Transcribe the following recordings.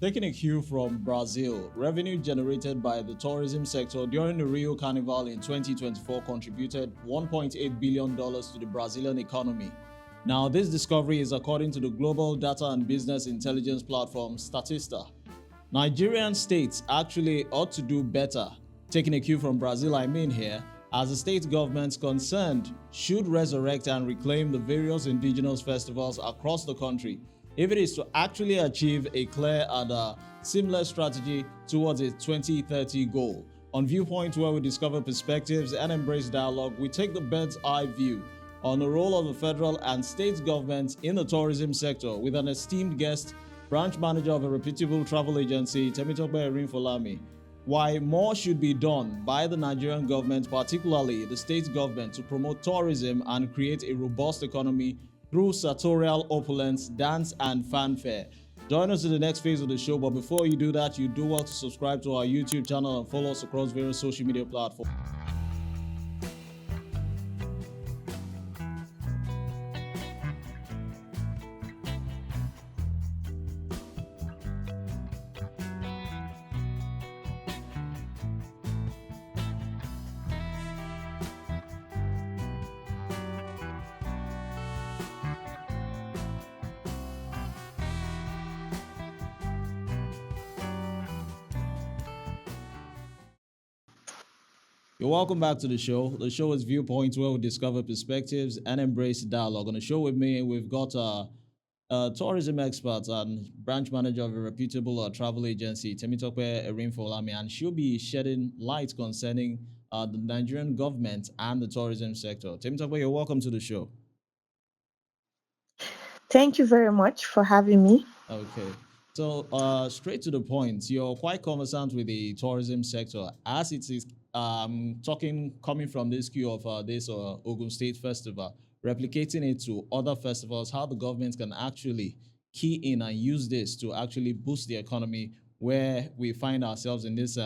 Taking a cue from Brazil, revenue generated by the tourism sector during the Rio Carnival in 2024 contributed $1.8 billion to the Brazilian economy. Now, this discovery is according to the global data and business intelligence platform Statista. Nigerian states actually ought to do better. Taking a cue from Brazil, I mean here, as the state governments concerned should resurrect and reclaim the various indigenous festivals across the country if it is to actually achieve a clear and seamless strategy towards its 2030 goal. On Viewpoint, where we discover perspectives and embrace dialogue, we take the bird's eye view on the role of the federal and state governments in the tourism sector with an esteemed guest, branch manager of a reputable travel agency, Temitope Erinfolami. Why more should be done by the Nigerian government, particularly the state government, to promote tourism and create a robust economy through sartorial, opulence, dance, and fanfare. Join us in the next phase of the show, but before you do that, you do well to subscribe to our YouTube channel and follow us across various social media platforms. You're welcome back to the show. The show is Viewpoint, where we discover perspectives and embrace dialogue. On the show with me, we've got a tourism expert and branch manager of a reputable travel agency, Temitope Erinfolami, and she'll be shedding light concerning the Nigerian government and the tourism sector. Temitope, you're welcome to the show. Thank you very much for having me. Okay. So, straight to the point, you're quite conversant with the tourism sector as it is talking coming from this queue of this Ogun State Festival, replicating it to other festivals, how the government can actually key in and use this to actually boost the economy where we find ourselves in this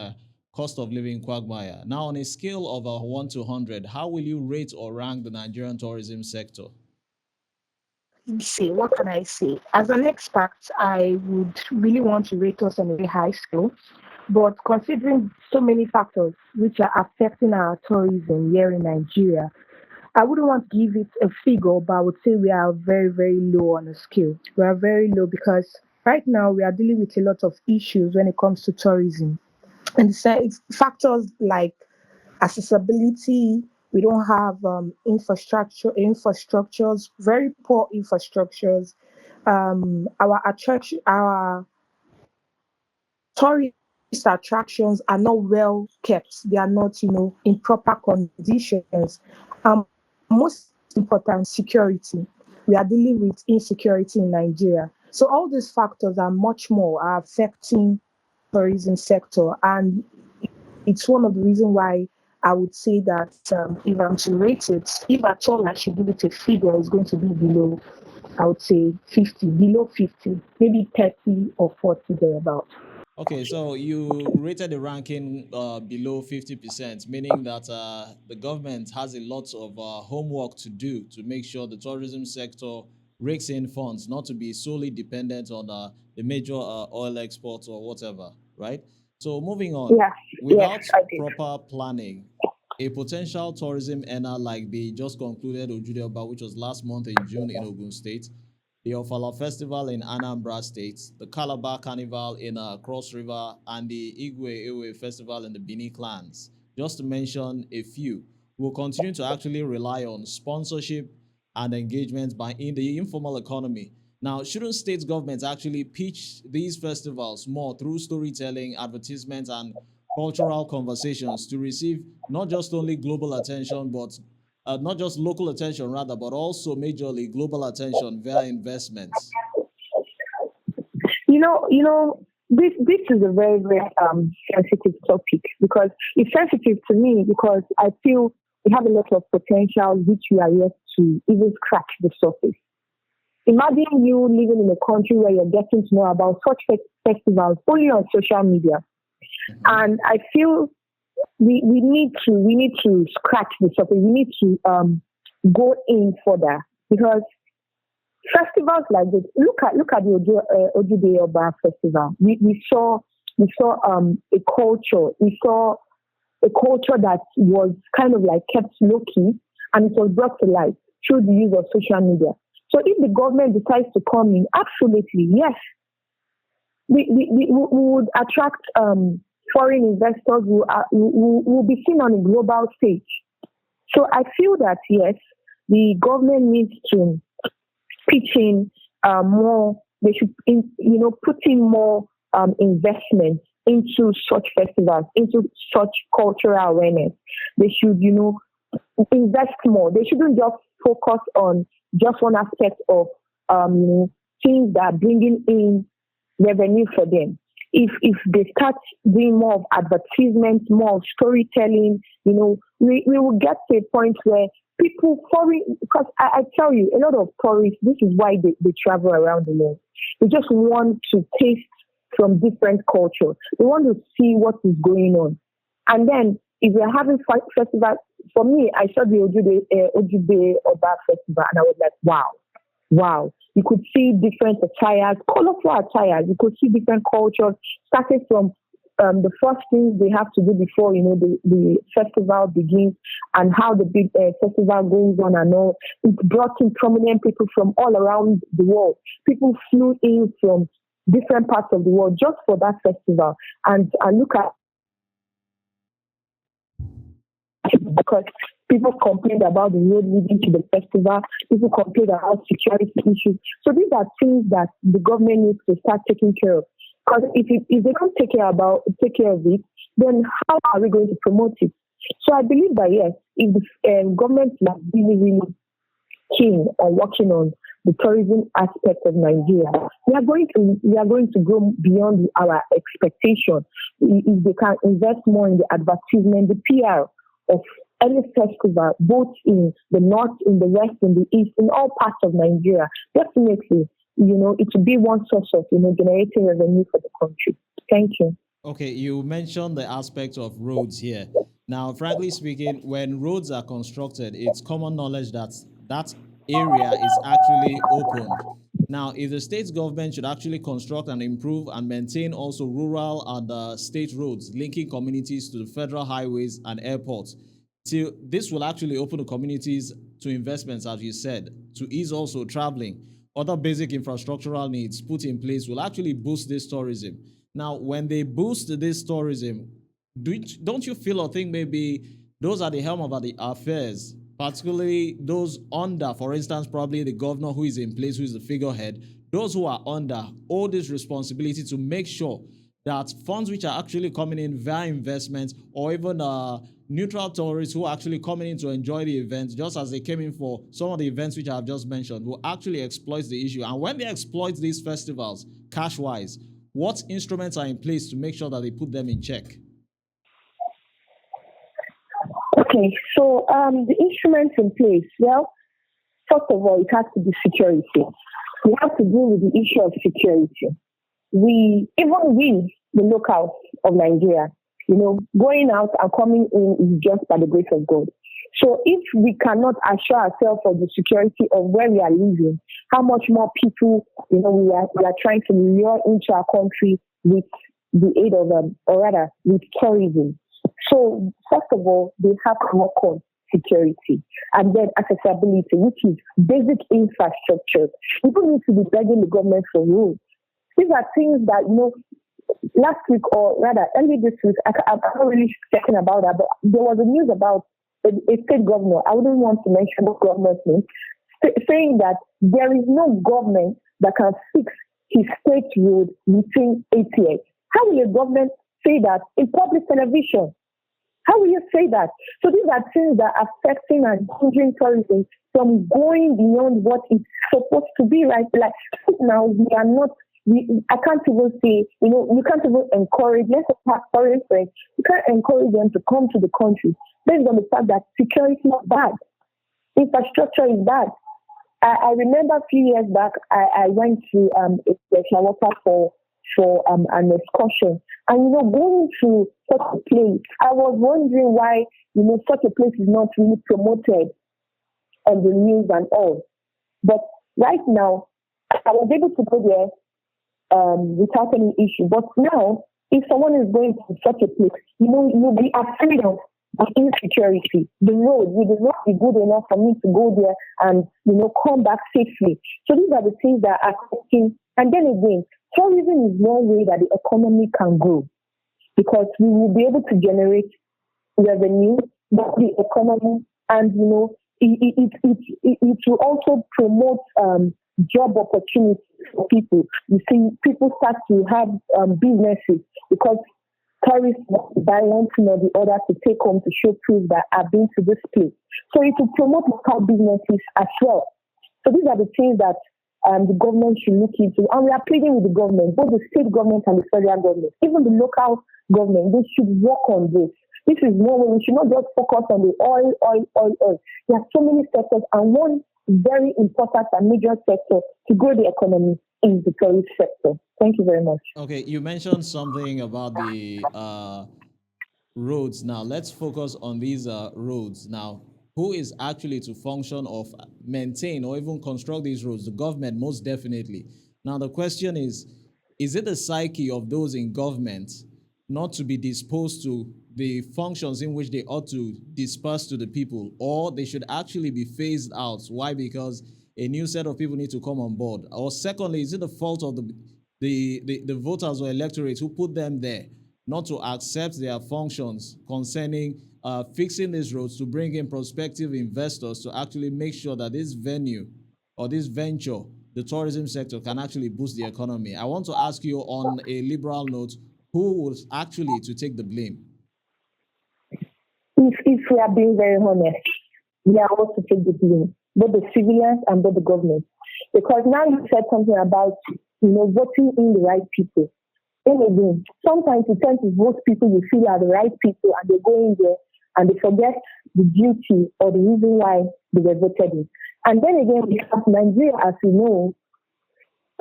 cost of living quagmire. Now, on a scale of 1 to 100, how will you rate or rank the Nigerian tourism sector? Let me see, what can I say? As an expert, I would really want to rate us on a very high scale. But considering so many factors which are affecting our tourism here in Nigeria, I wouldn't want to give it a figure, but I would say we are very, very low on the scale. We are very low because right now we are dealing with a lot of issues when it comes to tourism. And factors like accessibility. We don't have infrastructures, very poor infrastructures. Our tourist attractions are not well kept. They are not, in proper conditions. Most important, security. We are dealing with insecurity in Nigeria. So all these factors are much more are affecting tourism sector, and it's one of the reasons why I would say that if I'm to rate it, if at all I should give it a figure, it's going to be below, I would say 50, below 50, maybe 30 or 40 thereabout. Okay, so you rated the ranking below 50%, meaning that the government has a lot of homework to do to make sure the tourism sector rakes in funds, not to be solely dependent on the major oil exports or whatever, right? So moving on, Yeah, yes, without I did. proper planning, a potential tourism earner like the just concluded Ojude Oba, which was last month in June in Ogun State, the Ofala Festival in Anambra State, the Calabar Carnival in Cross River, and the Igwe Ewe Festival in the Bini clans, just to mention a few, will continue to actually rely on sponsorship and engagement by in the informal economy. Now, shouldn't state governments actually pitch these festivals more through storytelling, advertisements, and cultural conversations to receive not just only global attention, but not just local attention rather, but also majorly global attention via investments? This is a very, very sensitive topic because it's sensitive to me because I feel we have a lot of potential which we are yet to even scratch the surface. Imagine you living in a country where you're getting to know about such festivals only on social media. Mhm. And I feel we need to scratch the surface. We need to go in further because festivals like this. Look at the Ojude Oba Festival. We saw a culture. We saw a culture that was kind of like kept low key, and it was brought to light through the use of social media. So if the government decides to come in, absolutely yes, we would attract foreign investors who will be seen on a global stage. So I feel that yes, the government needs to pitch in more. They should, put in more investment into such festivals, into such cultural awareness. They should, invest more. They shouldn't just focus on just one aspect of, things that are bringing in revenue for them. If they start doing more of advertisement, more of storytelling, we will get to a point where people foreign, because I tell you, a lot of tourists, this is why they travel around the world. They just want to taste from different cultures. They want to see what is going on. And then if we're having festivals, for me, I saw the Ojude Oba Festival and I was like, wow. You could see different attires, colorful attires. You could see different cultures, starting from the first things they have to do before, the festival begins, and how the big festival goes on and all. It brought in prominent people from all around the world. People flew in from different parts of the world just for that festival. And I look at, because people complained about the road leading to the festival. People complained about security issues. So these are things that the government needs to start taking care of. Because if they don't take care of it, then how are we going to promote it? So I believe that yes, if the government is really, really keen on working on the tourism aspect of Nigeria, we are going to go beyond our expectation. If they can invest more in the advertisement, the PR of any festival, both in the north, in the west, in the east, in all parts of Nigeria, definitely, it will be one source of, generating revenue for the country. Thank you. Okay, you mentioned the aspect of roads here. Now, frankly speaking, when roads are constructed, it's common knowledge that that area is actually opened. Now, if the state government should actually construct and improve and maintain also rural and state roads linking communities to the federal highways and airports, this will actually open the communities to investments, as you said, to ease also traveling. Other basic infrastructural needs put in place will actually boost this tourism. Now, when they boost this tourism, don't you feel or think maybe those are the helm of the affairs, particularly those under, for instance, probably the governor who is in place, who is the figurehead, those who are under all this responsibility to make sure that funds which are actually coming in via investments or even neutral tourists who are actually coming in to enjoy the events, just as they came in for some of the events which I have just mentioned, will actually exploit the issue. And when they exploit these festivals cash-wise, what instruments are in place to make sure that they put them in check? Okay, so the instruments in place, well, first of all, it has to be security. We have to deal with the issue of security. The locals of Nigeria, going out and coming in is just by the grace of God. So if we cannot assure ourselves of the security of where we are living, how much more people, we are trying to lure into our country with the aid of with tourism. So first of all, they have to work on security and then accessibility, which is basic infrastructure. People need to be begging the government for roads. These are things that, last week or rather early this week, I'm not really talking about that, but there was a news about a state governor. I wouldn't want to mention the government's name, saying that there is no government that can fix his state road within 8 years. How will a government say that in public television? How will you say that? So these are things that are affecting and hindering tourism from going beyond what it's supposed to be, right? Like now we are not. I can't even say, you can't even encourage, let's have foreign friends, you can't encourage them to come to the country based on the fact that security is bad, infrastructure is bad. I remember a few years back, I went to Water for an excursion, and going to such a place, I was wondering why such a place is not really promoted on the news and all. But right now, I was able to go there without any issue. But now, if someone is going to such a place, you'll be afraid of the insecurity. The road will not be good enough for me to go there and, come back safely. So these are the things that are affecting. And then again, tourism is one way that the economy can grow because we will be able to generate revenue, but the economy, and it will also promote job opportunities for people. You see, people start to have businesses because tourists buy one thing or the other to take home to show proof that I've been to this place. So it will promote local businesses as well. So these are the things that the government should look into. And we are pleading with the government, both the state government and the federal government, even the local government, they should work on this. This is one way. We should not just focus on the oil. There are so many sectors, and one very important and major sector to grow the economy is the tourist sector. Thank you very much. Okay, you mentioned something about the roads. Now, let's focus on these roads. Now, who is actually to function of maintain or even construct these roads? The government, most definitely. Now, the question is it the psyche of those in government not to be disposed to the functions in which they ought to disperse to the people, or they should actually be phased out? Why? Because a new set of people need to come on board. Or secondly, is it the fault of the voters or electorates who put them there not to accept their functions concerning fixing these roads to bring in prospective investors to actually make sure that this venue or this venture, the tourism sector, can actually boost the economy? I want to ask you on a liberal note, who was actually to take the blame? If we are being very honest, we are all to take the blame, both the civilians and both the government. Because now you said something about, voting in the right people. And again, sometimes you tend to vote people you feel are the right people, and they go in there and they forget the duty or the reason why they were voted in. And then again, we have Nigeria, as you know,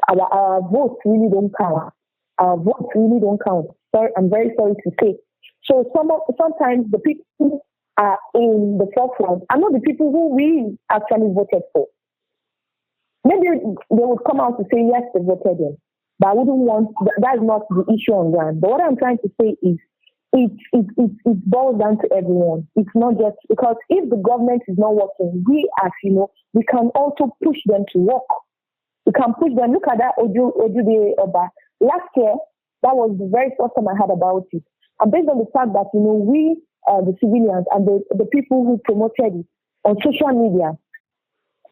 our votes really don't count. Our votes really don't count. Sorry, I'm very sorry to say. So sometimes the people are in the forefront are not the people who we actually voted for. Maybe they would come out to say, yes, they voted in. But I wouldn't want, that's not the issue on ground. But what I'm trying to say is, it boils down to everyone. It's not just, because if the government is not working, we can also push them to work. We can push them. Look at that Ojude Oba. Last year, that was the very first time I heard about it. And based on the fact that, we, the civilians and the people who promoted it on social media,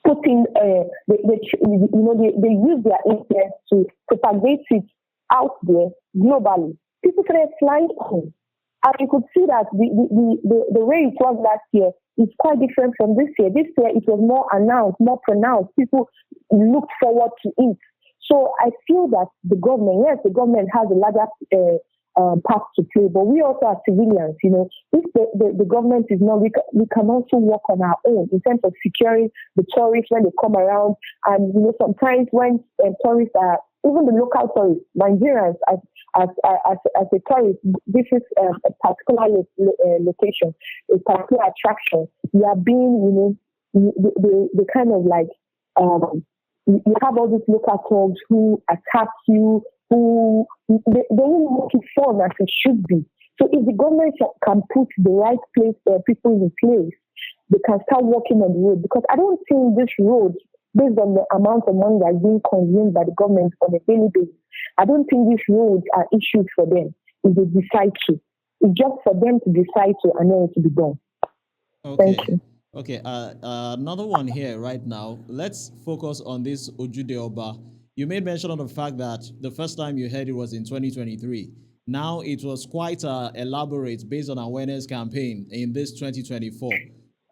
they use their influence to propagate it out there globally. People started flying home. And you could see that the way it was last year is quite different from this year. This year it was more announced, more pronounced. People looked forward to it. So I feel that the government has a larger part to play, but we also are civilians. If the government is not, we can also work on our own in terms of securing the tourists when they come around. And sometimes when tourists are, even the local tourists, Nigerians as a tourist, this is a particular location, a particular attraction. You are being, the kind of like, you have all these local thugs who attack you, who they won't make it fun as it should be. So if the government can put the right people in place, they can start working on the road. Because I don't think this road, based on the amount of money that's being consumed by the government on a daily basis, I don't think these roads are issued for them if they decide to. It's just for them to decide to and then it to be done. Okay. Thank you. Okay, another one here right now. Let's focus on this Ojude Oba. You made mention of the fact that the first time you heard it was in 2023. Now it was quite elaborate based on awareness campaign in this 2024.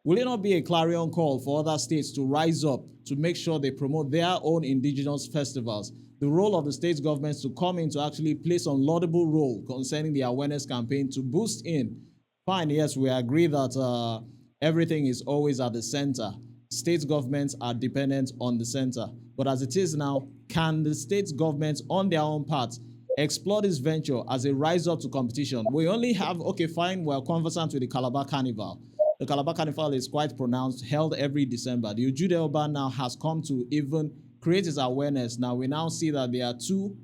Will it not be a clarion call for other states to rise up to make sure they promote their own indigenous festivals? The role of the state governments to come in to actually play some laudable role concerning the awareness campaign to boost in. Fine, yes, we agree that everything is always at the center. State governments are dependent on the center. But as it is now, can the state governments on their own part explore this venture as a rise up to competition? We only have, okay, fine, we're conversant with the Calabar Carnival. the Calabar Carnival is quite pronounced, held every December. The Ojude Oba now has come to even create its awareness. Now we now see that there are two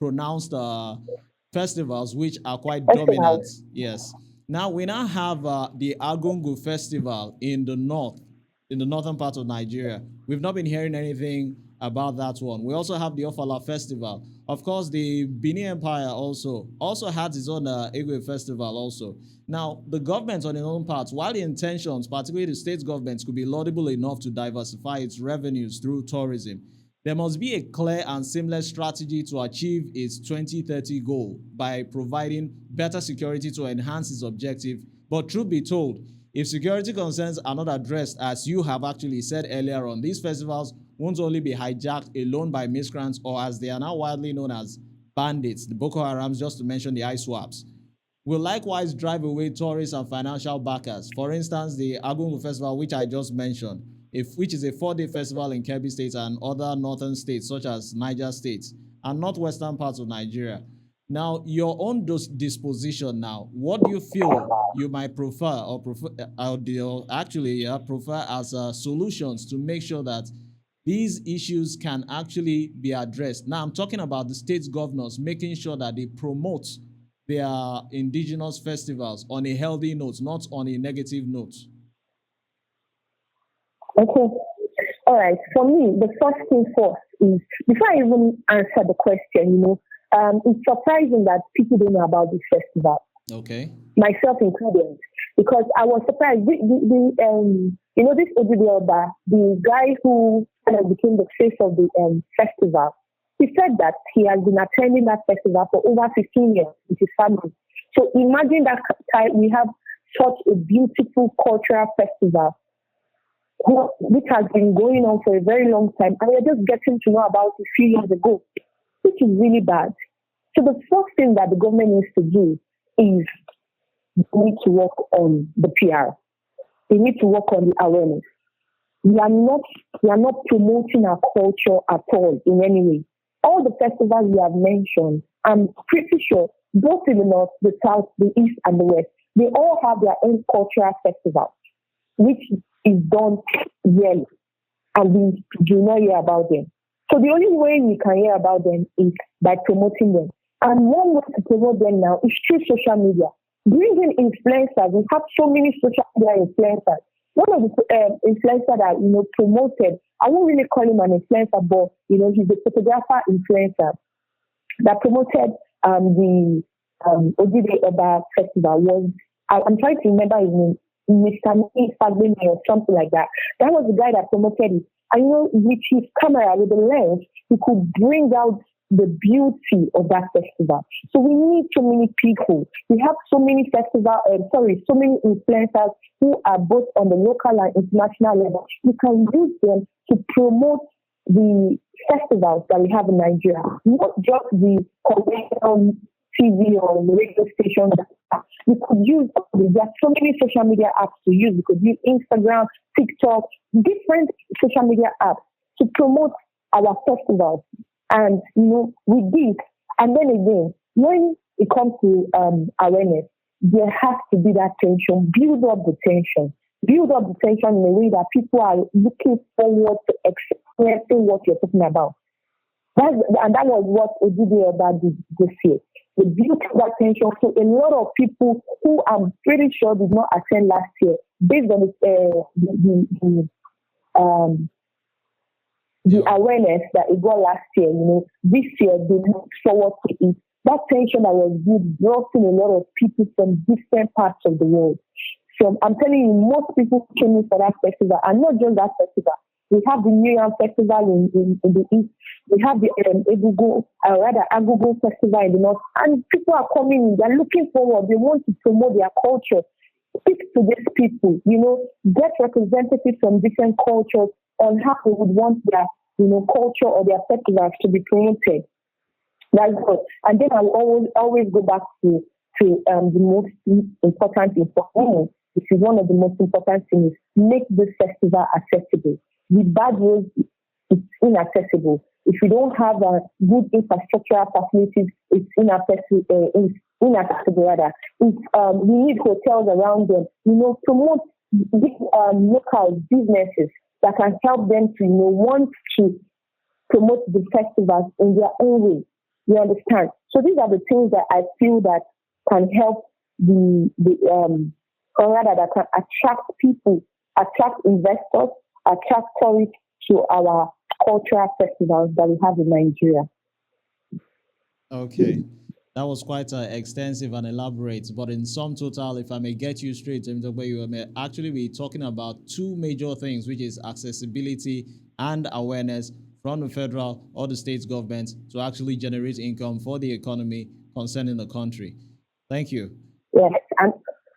pronounced festivals which are quite dominant. Yes. Now we now have the Argungu Festival in the northern part of Nigeria. We've not been hearing anything about that one. We also have the Ofala Festival. Of course, the Benin Empire also had its own Igwe Festival also. Now, the government on its own part, while the intentions, particularly the state governments, could be laudable enough to diversify its revenues through tourism, there must be a clear and seamless strategy to achieve its 2030 goal by providing better security to enhance its objective. But truth be told, if security concerns are not addressed, as you have actually said earlier on, these festivals won't only be hijacked alone by miscreants, or as they are now widely known as bandits, the Boko Harams, just to mention the ISWAPs, will likewise drive away tourists and financial backers. For instance, the Argungu Festival, which I just mentioned, which is a 4-day festival in Kebbi State and other northern states such as Niger State and northwestern parts of Nigeria. Now, your own disposition now, what do you feel you might prefer as solutions to make sure that these issues can actually be addressed? Now, I'm talking about the state governors making sure that they promote their indigenous festivals on a healthy note, not on a negative note. Okay. All right. For me, the first thing first is, before I even answer the question, it's surprising that people don't know about this festival. Okay. Myself included, because I was surprised. This Ojude Oba, the guy who kind of became the face of the festival, he said that he has been attending that festival for over 15 years with his family. So imagine that we have such a beautiful cultural festival which has been going on for a very long time, and we're just getting to know about it a few years ago, which is really bad. So the first thing that the government needs to do is they need to work on the PR. They need to work on the awareness. We are not promoting our culture at all in any way. All the festivals we have mentioned, I'm pretty sure, both in the north, the south, the east, and the west, they all have their own cultural festivals, which is done yearly, and we do not hear about them. So the only way we can hear about them is by promoting them. And one way to promote them now is through social media. Bring in influencers. We have so many social media influencers. One of the influencers that promoted, I won't really call him an influencer, but he's a photographer influencer that promoted the Ojude Oba festival. I'm trying to remember his name, Mr. Fagbemi or something like that. That was the guy that promoted it. I know with his camera, with the lens, he could bring out the beauty of that festival. So we need so many people. We have so many so many influencers who are both on the local and international level. We can use them to promote the festivals that we have in Nigeria, not just the conventional TV or radio stations. We could use, there are so many social media apps to use. We could use Instagram, TikTok, different social media apps to promote our festivals. And, with this, and then again, when it comes to awareness, there has to be that tension. Build up the tension in a way that people are looking forward to experiencing what you're talking about. That was what Ojude Oba did this year. They built that tension. So a lot of people who I'm pretty sure did not attend last year, based on the awareness that it got last year, this year they look forward to it. That tension that was built brought in a lot of people from different parts of the world. So I'm telling you, most people came in for that festival, and not just that festival. We have the New Year Festival in the east. We have the Argungu Festival in the north. And people are coming in. They're looking forward. They want to promote their culture. Speak to these people. Get representatives from different cultures on how they would want their culture or their festivals to be promoted. That's good. And then I will always go back to the most important thing for me. This is one of the most important things. Make this festival accessible. The bad roads, it's inaccessible. if we don't have good infrastructural facilities, it's inaccessible rather. If we need hotels around them, promote local businesses that can help them to, want to promote the festivals in their own way. You understand? So these are the things that I feel that can help or rather that can attract people, attract investors, attract tourists to our cultural festivals that we have in Nigeria. Okay. That was quite extensive and elaborate, but in sum total, if I may get you straight, you may actually be talking about two major things, which is accessibility and awareness from the federal or the state government to actually generate income for the economy concerning the country. Thank you. Yes,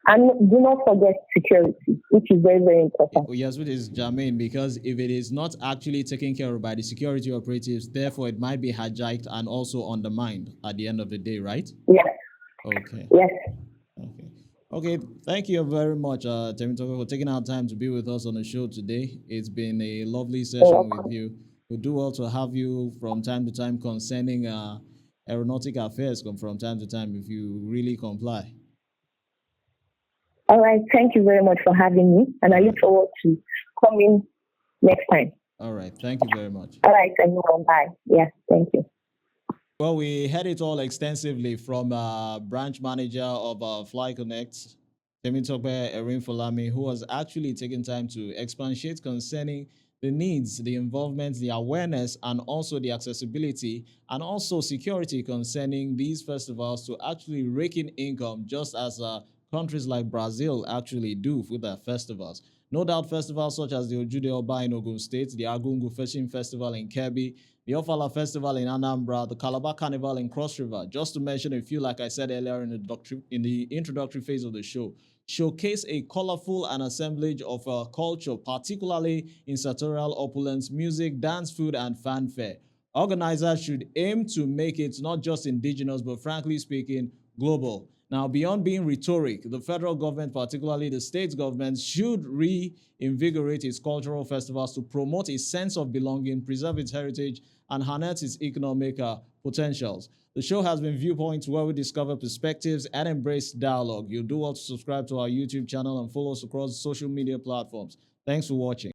and do not forget security, which is very, very important. Yes, which is germane, because if it is not actually taken care of by the security operatives, therefore it might be hijacked and also undermined at the end of the day, right? Yes. Okay. Yes. Okay. Thank you very much, Temitope, for taking our time to be with us on the show today. It's been a lovely session with you. We do well to have you from time to time concerning aeronautic affairs from time to time if you really comply. All right. Thank you very much for having me, and I look forward to coming next time. All right. Thank you very much. All right. Everyone. Bye. Yes. Thank you. Well, we heard it all extensively from branch manager of Fly Connect, Temitope Erinfolami, who was actually taking time to expatiate concerning the needs, the involvement, the awareness, and also the accessibility, and also security concerning these festivals to actually rake in income, just as countries like Brazil actually do with their festivals. No doubt festivals such as the Ojude Oba in Ogun State, the Argungu Fishing Festival in Kebbi, the Ofala Festival in Anambra, the Calabar Carnival in Cross River, just to mention a few, like I said earlier in the introductory phase of the show, showcase a colorful and assemblage of culture, particularly in sartorial opulence, music, dance, food, and fanfare. Organizers should aim to make it not just indigenous, but frankly speaking, global. Now, beyond being rhetoric, the federal government, particularly the state government, should reinvigorate its cultural festivals to promote a sense of belonging, preserve its heritage, and harness its economic potentials. The show has been Viewpoint, where we discover perspectives and embrace dialogue. You do well to subscribe to our YouTube channel and follow us across social media platforms. Thanks for watching.